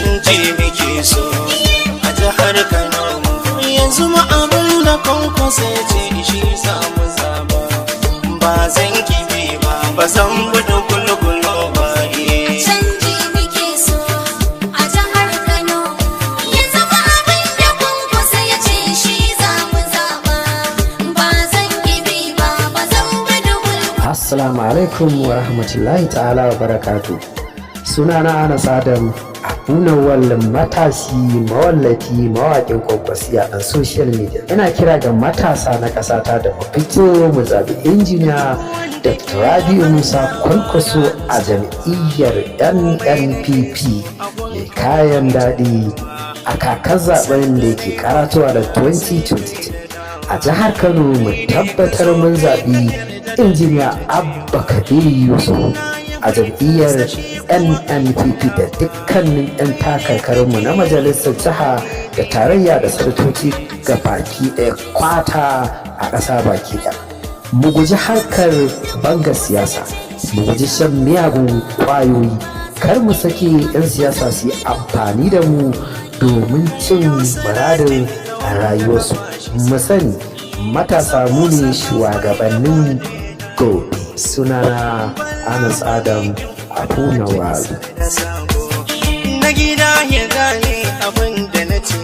canji muke so a jihar Kano. Yanzu ma abin da Kwankwaso ya ce shi za mu zaba, ba zan kibi ba zan gudu gulgulo ba. Canji muke so a jihar Kano. Yanzu ma abin da Kwankwaso ya ce shi za mu zaba, ba zan kibi ba zan gudu gulgulo. Assalamu alaikum wa rahmatullahi ta'ala wa barakatu. Sunana Anas Adam, Abunawal matashi mawallafi mawaƙin Kwankwasiya a social media. Ina kira ga matasa na ƙasata da mu fito mu zaɓi injiniya Dr. Rabi'u Musa Kwankwaso a jam'iyyar NNPP mai kayan daɗi a kakar zaɓen da yake karatowa da 2022. A jihar Kano mu tabbatar mun zaɓi injiniya Abba Kabir Yusuf a jam'iyyar NNPP da dukkanin 'yan takarkarinmu na majalisar jiha da tarayya da sanatoci ga baki ɗaya kwata a ƙasa baki ɗaya. Mu guji harkar banga siyasa, mu guji shan miyagun ƙwayoyi, kar mu sake 'yan siyasa su yi amfani da mu domin cin muradin a rayuwarsu. Mu sani matasa mu ne shugabannin gobe. Sunana Anas Adam, Abunawal. Na gida ya gane abin da na ce